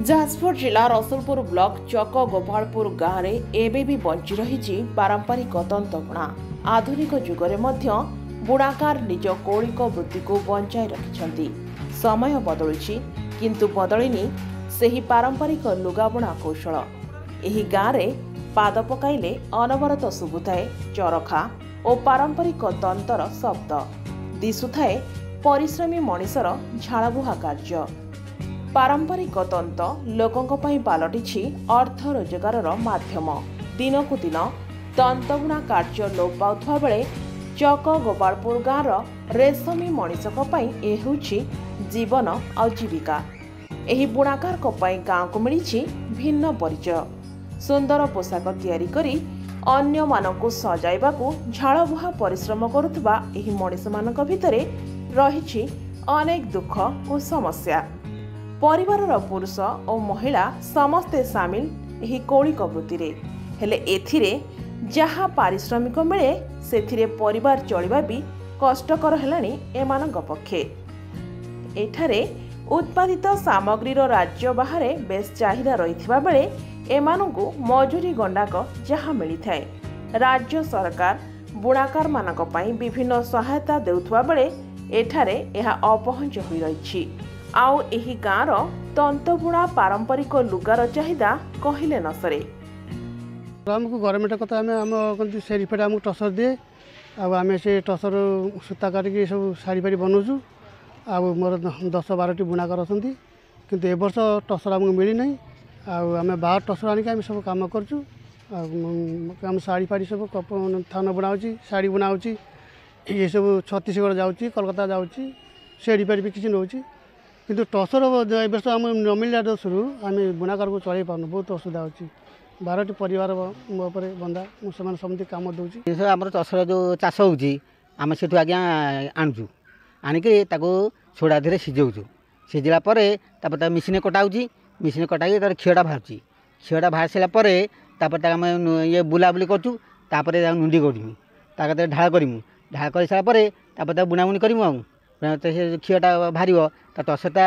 जाजपुर जिला रसुलपुर ब्लॉक चक गोपालपुर गाँव में एवं भी बंची रही पारंपरिक तंतबुणा। आधुनिक जुगरे मध्य बुणाकार निज कौलिक वृत्ति को बंचाई रखिछंती। समय बदलुछि किंतु बदलिनी सेही पारंपरिक लुगाबुणा कौशल। एही गाँव में पाद पकाइले अनवरत शुभुଥାଏ चरखा और पारंपरिक तंतर शब्द। दिशुଥାଏ परिश्रमी मनिषर झाड़बुहा कार्य। पारंपरिक तंत लोकों पई पालटिछि अर्थ रोजगार माध्यम। दिनकु दिन तंतबुणा कार्य लोप पाउथवा बेले चक गोपालपुर गाँवर रेशमी मनिषक पई ए हेउछि जीवन आ जीविका। एही बुणाकार को पई गाँव को मिलिछि भिन्न परिचय। सुंदर पोशाक तैयारी करी अन्य मानकु सजाइबाकू झाड़बुहा परिश्रम करुथबा एही मनिष मानक भितरे रहिछि अनेक दुख और समस्या। परिवारर पुरुष और महिला समस्ते सामिल एही कौलिक वृत्ति रे। हेले एथिरे जहाँ पारिश्रमिक मिले सेथिरे परिवार चलिबा भी कष्टकर हेलानी एमानक पक्षे। एठारे उत्पादित सामग्रीर राज्य बाहर बेस चाहिदा रहिथिबा बेले एमानकु मजूरी गंडाक जहाँ मिलिथाए। राज्य सरकार बुणाकार मानक पई विभिन्न सहायता देउथबा बेले एठारे एहा अपहंच होई रहिछि। आउ एही गाँवर तंतबुणा पारंपरिक लुगार चाहिदा कहिले न सरे। आमको गवर्नमेंट कथा आम से रिपेट आमको टसर दिए आम से टसर सूता काटिक सब शाढ़ी फाड़ी बनाऊँ। आ मोर 10-12टी बुणाकर अच्छा किंतु ए वर्ष टसर आमको मिलना। आम बाहर टसर आनिक आम सब कम करूँ। आम शाढ़ी फाड़ी सब थान बुणाऊँ, शाढ़ी बुणाऊँ। ये सब छत्तीसगढ़ जाऊँगी, कोलकाता जाऊँगी, से रिपेट भी किसी नौ किंतु टसर ए वर्ष आम न मिलला दशरू आम बुणाकार को चल पार्न बहुत असुविधा होची। 12टी परिवार मो बंदा मुझे समझे कम दूसरी आम टसर जो चाष होची आम से आज्ञा आणुचु आणिक सोडा धीरे सिझाऊँ। सिझला मेसीन कटाऊँगी, मेसीन कटाई तार क्षीरटा बाहर क्षीरटा बाहर सारापर आम ये बुलाबुली करूँ। नुंडी करमु ढाल करमु, ढाल कर सारापर बुणाबुणी करमु। क्षीरटा बाहर टसरटा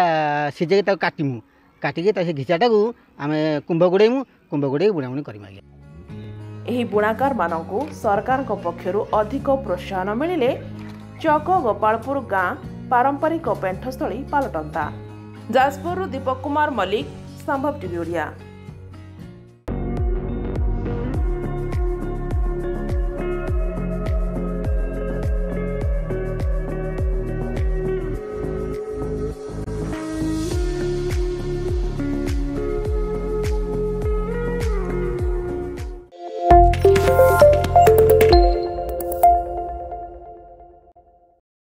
सिझे काटमु, काटिक घिचाटा को आम कुंभ गुड़ेमु, कुंभ गुड़े बुणाबुणी करमु। एही बुणाकार मानकु सरकार को पक्षरु अधिक प्रोत्साहन मिलिले चक गोपालपुर गाँ पारंपरिक पेंठस्थली पालटंता। जाजपुर दीपक कुमार मल्लिक, संभव टीवी ओडिया।